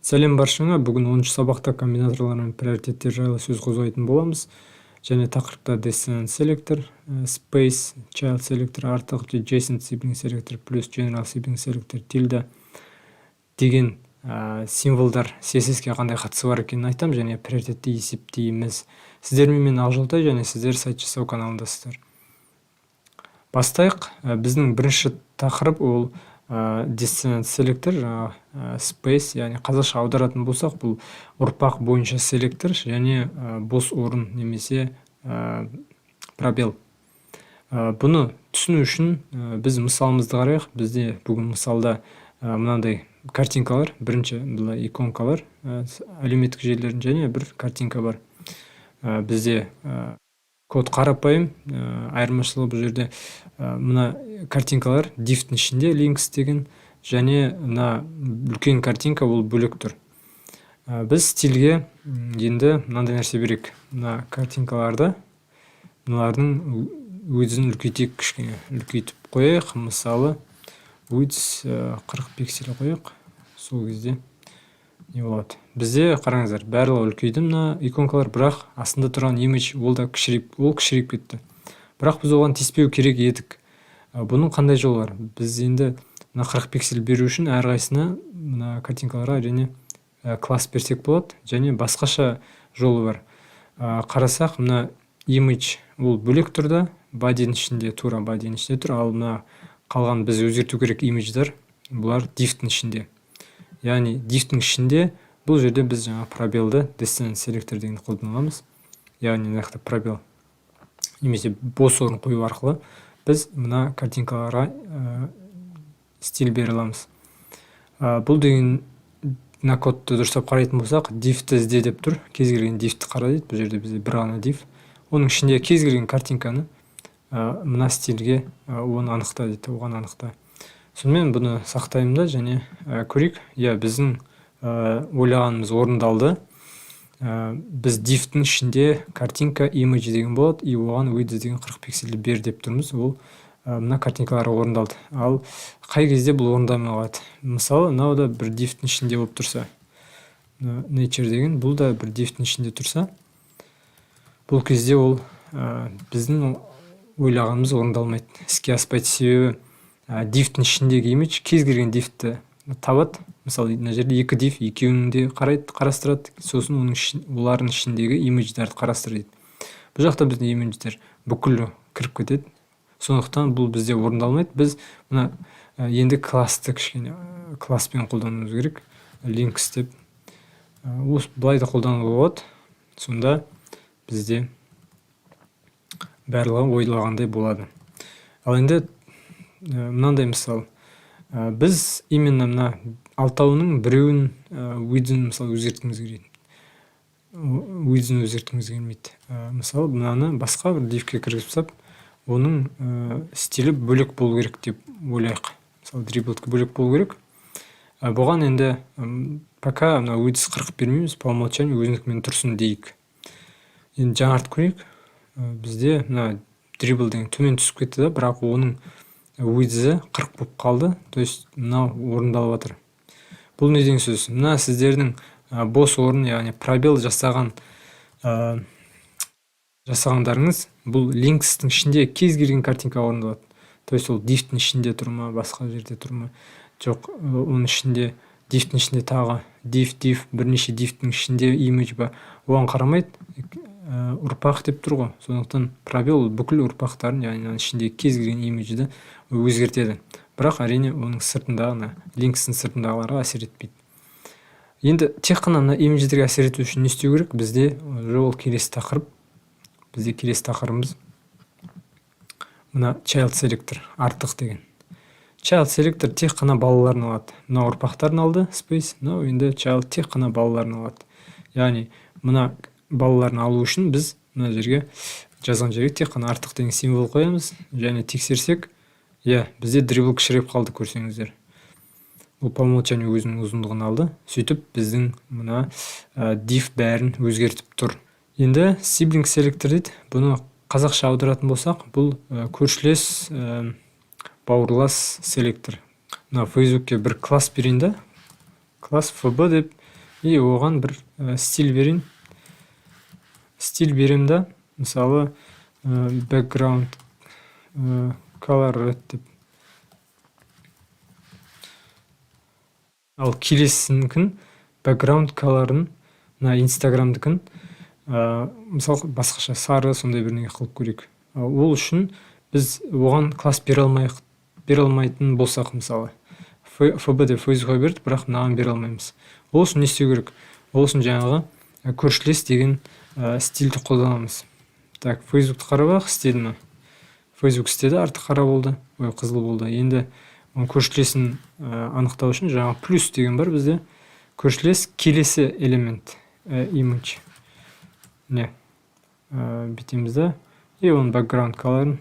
Сәлем баршаңа. Бүгін 10-шы сабақта комбинаторлар мен приоритеттер жайлы сөз қозғайтын боламыз. Және тақырыпта descendant selector, space, child selector, артық, adjacent sibling selector плюс general sibling selector tilde деген символдар CSS-ке қандай қатысы бар екенін айтам, және приоритетті есептейміз. Сіздермен мен Ақжолтай, және сіздер сайт жасау каналындасыздар. Бастайық. Біздің бірінші тақырып ол descendant selector, space, яғни қазақша аударатын болсақ, бұл ұрпақ бойынша селектор және бос орын немесе пробел. Бұны түсіну үшін біз мысалымызды қарайық. Бізде бүгін мысалда мынандай картинкалар, бірінші бұл иконкалар, әлеуметтік желілердің және бір картинка бар. Бізде код қарапайым, айырмашылығы бұл жерде мына картинкалар дифтің ішінде links деген, және мына үлкен картинка ол бөлек тұр. Біз стильге енді мынандай нәрсе берек. Мына картинкаларды мыналардың өзін үлкейтейік, кішкене үлкейтіп қояйық. Мысалы width 40 пиксель қояйық. Сол кезде не болады? Бізде қараңыздар, барлығы үлкейді мына иконкалар, бірақ астында тұрған image ол да кішірейіп кетті. Бірақ біз оған тиіспеу керек едік. Бұның қандай жолы бар? Біз енді мына 40 пиксель беру үшін әрқайсысына мына картинкаларға әрине класс берсек болады, және басқаша жолы бар. Қарасақ, мына image ол бөлек тұрда, body'нің ішінде, тура body'нің ішінде тұр, ал мына қалған біз өзгерту керек имидждер, бұлар дифтің ішінде. Яғни дифтің ішінде бұл жерде біз жаңа пробелді descendant selector деген қолданамыз. Яғни нақты пробел немесе бос орын қою арқылы біз мына картинкаларға стиль бере аламыз. Бұл деген мына кодты дұрыстап қарайтын болсақ, дифті ізде деп тұр. Кез келген дифті қара дейді. Бұл жерде бізде бір ғана диф. Оның ішінде кез келген картинканы мына стильге оны анықта дейді, оған анықта. Сонымен бұны сақтаймын да, және көрейік. Біздің ойлағанымыз орындалды. Біз дифтің ішінде картинка image деген болады, и оған width деген 40 пиксельді бер деп тұрмыз. Ол мына картинкалары орындалды. Ал қай кезде бұл орындалмай қалады? Мысалы, мынау да бір дифтің ішінде болып тұрса, nature деген бұл да бір дифтің ішінде тұрса, бұл кезде ол біздің ойлағанымыз орындалмайды, іске аспайды. Себебі дифтің ішіндегі image кез келген дифті табады. Мысалы, мына жерде екі диф, екеуін де қарастырады, сосын олардың ішіндегі имидждерді қарастырады. Бұл жақта біздің имидждер бүкілі кіріп кетеді. Сондықтан бұл бізде орындалмайды. Біз мына енді классты кішкене класспен қолдануымыз керек. Links деп. Бұлай да қолдануға болады. Сонда бізде барлығы ойлағандай болады. Ал енді мынандай мысал. Біз именно мына алтауының біреуін width'ін мысалы өзгерткіміз келеді. Width'ін өзгерткіміз келмейді. Мысалы, мынаны басқа бір дифке кіргізіп сап, оның стилі бөлек болу керек деп ойлайық. Мысалы, dribble бөлек болу керек. Бұған енді пока мына width 40 бермейміз, по умолчанию өзінікімен тұрсын дейік. Енді жаңарт көрейік. Бізде мына dribble деген төмен түсіп кетті да, бірақ оның width'і 40 болып қалды. То есть мынау орындалып жатыр. Бұл не деген сөз? Мына сіздердің бос орын, яғни пробел жасағандарыңыз, бұл links'тің ішінде кез келген картинка орындалады. То есть ол дифтің ішінде тұр ма, басқа жерде тұр ма? Жоқ, оның ішінде, дифтің ішінде тағы диф, бірнеше дифтің ішінде image ба? Оған қарамайды, ұрпақ деп тұр ғой. Сондықтан пробел бүкіл ұрпақтарын, яғни ішінде кез келген имиджді өзгертеді. Бірақ әрине оның сыртындағы, links'тің сыртындағыларға әсер етпейді. Енді тек қана мына имидждерге әсер ету үшін не істеу керек? Бізде жол келесі тақырып. Бізде келесі тақырыбымыз мына child selector, артық деген. Child selector тек қана балаларын алады. Мына ұрпақтарын алды, space, мынау енді child тек қана балаларын алады. Яғни мына балаларын алу үшін біз мына жерге жазған жерге тек қана артық деген символ қоямыз, және тексерсек, бізде dribble кішіреп қалды, көрсеңіздер. Бұл по умолчанию өзінің ұзындығын алды. Сөйтіп біздің мына div бәрін өзгертіп тұр. Енді sibling selector дейді. Бұны қазақша аударатын болсақ, бұл көршілес, бауырлас селектор. Мына Facebook'ке бір класс берейін да. класс fb деп, и оған бір стиль берейін. Стиль берем да, мысалы background color red деп. Ал келесінікін background color'ын, мына инстаграмдікін мысалы басқаша сары сондай бірнеге қылып көрейік. Ол үшін біз оған класс бере алмайтын болсақ, мысалы fb деп Facebook'a берді, бірақ мынаған бере алмаймыз. Ол үшін не істеу керек? Ол үшін жаңағы көршілес деген стильді қолданамыз. Так, Facebook'ты қарап істеді ме? Facebook істеді, арты қара болды, қызыл болды. Енді көршілесін анықтау үшін жаңағы плюс деген бар бізде. Көршілес келесі элемент image. Не, бітеміз да. И оның background color'ын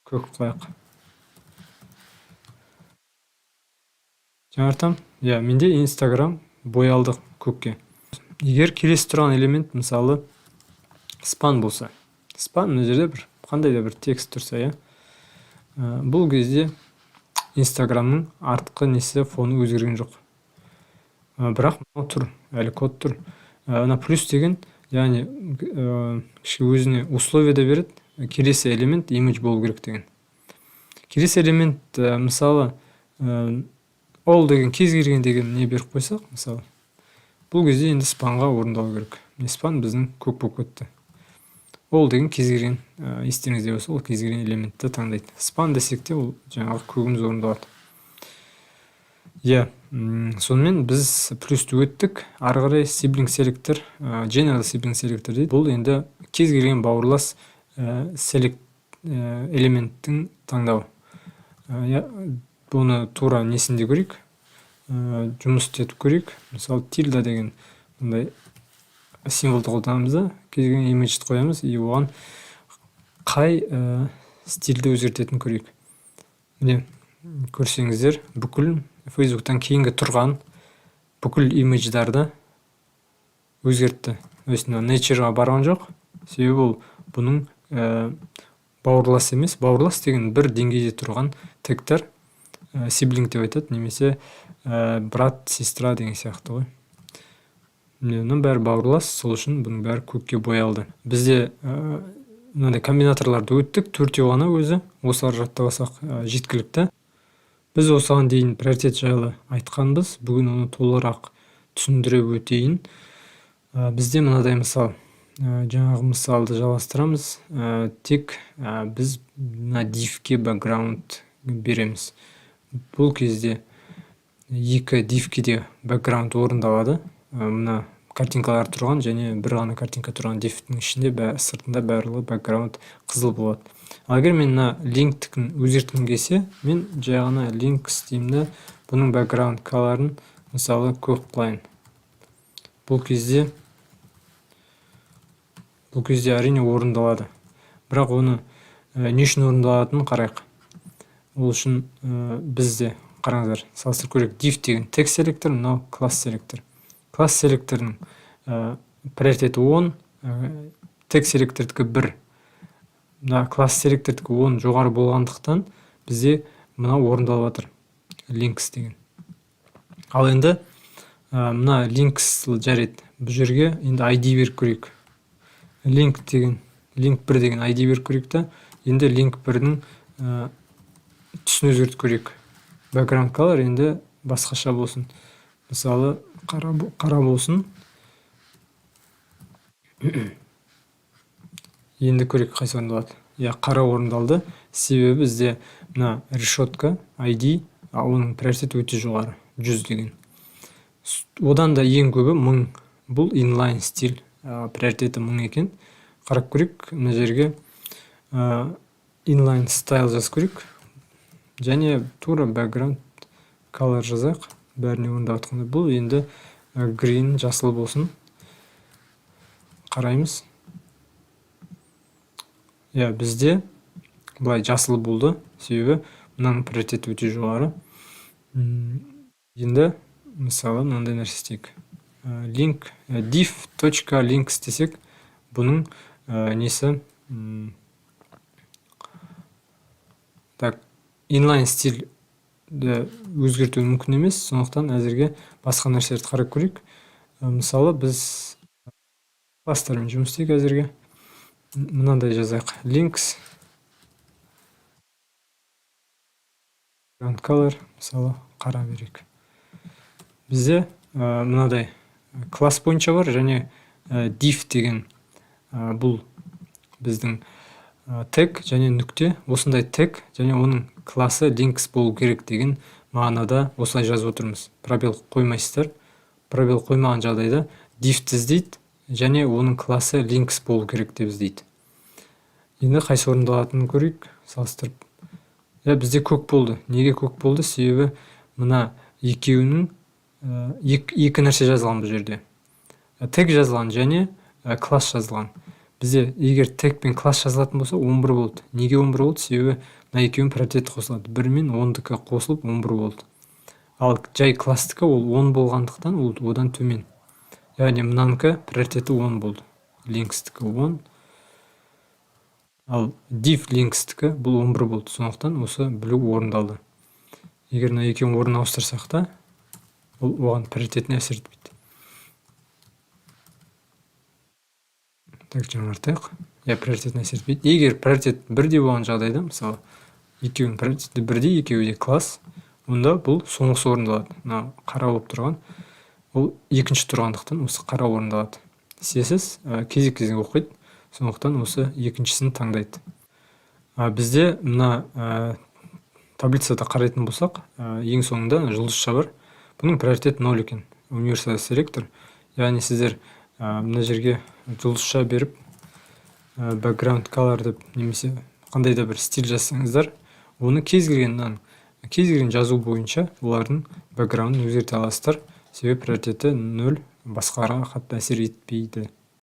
көк қылайық. Жаңартам. Менде Instagram боялды көкке. Егер келесі тұрған элемент мысалы span болса, span мына жерде бір қандай да бір текст тұрса, бұл кезде Instagramның артқы несі фоны өзгерген жоқ. Бірақ тұр, әлі код тұр. Ана плюс деген, яғни өзіне условия да береді, келесі элемент image болу керек деген. Келесі элемент мысалы all деген, кез келген деген не беріп қойсақ, мысалы бұл кезде енді спанға орындалу керек. Спан біздің көк болып кетті. Ол деген кез келген, естеріңізде болса, ол кез келген элементті таңдайды. Спан десек те ол жаңағы көгіміз орындалады. Сонымен біз плюсті өттік. Ары қарай sibling selector, general sibling selector дейді. Бұл енді кез келген бауырлас элементтің таңдау. Бұны тура несінде көрейік, жұмыс етіп көрейік. Мысалы тильда деген бұндай символды қолданамыз да, кез келген имиджді қоямыз, и оған қай стильді өзгертетін көрейік. Міне көрсеңіздер, бүкіл Facebook'тан кейінгі тұрған бүкіл имидждарды өзгертті. Nature'ға барған жоқ, себебі ол бұның бауырлас емес. Бауырлас деген бір деңгейде тұрған тегтер сиблинг деп айтады, немесе брат, сестра деген сияқты ғой. Мұның бәрі бауырлас, сол үшін бұның бәрі көкке боялды. Бізде мынандай комбинаторларды өттік, төртеу ғана өзі, осылар жаттап жеткілікті. Біз осыған дейін приоритет жайлы айтқанбыз, бүгін оны толығырақ түсіндіре өтейін. Бізде мынадай мысал, жаңағы мысалды жалғастырамыз. Тек біз мына diff'ке background береміз. Бұл кезде екі diff'ке де background орындалады. Мына картинкалар тұрған және бір ғана картинка тұрған diff'тің ішінде сыртында барлығы background қызыл болады. Ал егер мен мына линктікін өзгерткім келсе, мен жай ғана link істеймін, бұның background color'ын мысалы көк қылайын. Бұл кезде әрине орындалады. Бірақ оны не үшін орындалатынын қарайық. Ол үшін бізде қараңыздар, салыстырып көрейік. Div деген text selector, мынау class selector. Class selector'ның приоритеті 10, text selector'дікі 1. Мына class selector'дікі 10 жоғары болғандықтан бізде мынау орындалып жатыр. Links деген. Ал енді мына links жарайды. Бұл жерге енді ID беріп көрейік. Link 1 деген ID беріп көрейік та, енді link 1-дің түсін өзгертіп көрейік. Background color енді басқаша болсын. Мысалы қара болсын. Енді көрейік қайсы орындалады. Қара орындалды. Себебі бізде мына решетка ID, оның приоритеті өте жоғары, 100 деген. Одан да ең көбі 1000. Бұл inline стиль, приоритеті 1000 екен. Қарап көрейік, мына жерге inline style жаз көрейік. Және тура background color жазайық. Бәріне орындап атқанда. Бұл енді green, жасыл болсын. Қараймыз. Бізде бұлай жасыл болды. Себебі мынаның приоритеті өте жоғары. Енді мысалы мынандай нәрсе істейік. div.links десек, бұның несі inline стиль өзгерту мүмкін емес, сондықтан әзірге басқа нәрселерді қарап көрейік. Мысалы біз класстармен жұмыс істейік әзірге. Мынандай жазайық: links background color, мысалы қара берейік. Бізде мынадай класс бойынша бар, және div деген бұл біздің тег және нүкте. Осындай тег және оның классы links болу керек деген мағынада осылай жазып отырмыз. Пробел қоймайсыздар. Пробел қоймаған жағдайда divті іздейді және оның классы links болу керек деп іздейді. Енді қайсы орындалатынын көрейік, салыстырып. Бізде көк болды. Неге көк болды? Себебі мына екеуінің екі нәрсе жазылған бұл жерде. Тег жазылған және класс жазылған. Бізде егер тег пен класс жазылатын болса 11 болды. Неге 11 болды? Себебі мына екеуінің приоритеті қосылады. 1 мен 10-дікі қосылып 11 болды. Ал жай класстікі ол 10 болғандықтан ол одан төмен. Яғни мынанікі приоритеті 10 болды. Links-тікі 10. Ал div links-тікі бұл 11 болды. Сондықтан осы білу орындалды. Егер мына екеуін орнын ауыстырсақ та, ол оған приоритетіне әсер етпейді. Так, жаңартайық. Приоритетіне әсер етпейді. Егер приоритет бірдей болған жағдайда, мысалы, екеуінің приоритеті бірдей, екеуі де класс, онда бұл соңғысы орындалады. Мына қара болып тұрған, ол екінші тұрғандықтан осы қара орындалады. Сесіз кезек-кезек оқиды, сондықтан осы екіншісін таңдайды. Бізде мына таблицада қарайтын болсақ, ең соңында жұлдызша бар. Бұның приоритет 0 екен. Универсал селектор. Яғни сіздер мына жерге жұлдызша беріп, background color деп немесе қандай да бір стиль жазсаңыздар, оны кез келген жазу бойынша олардың background-ын өзгерте аласыздар. Себебі приоритеті 0, басқаға қатты әсер етпейді.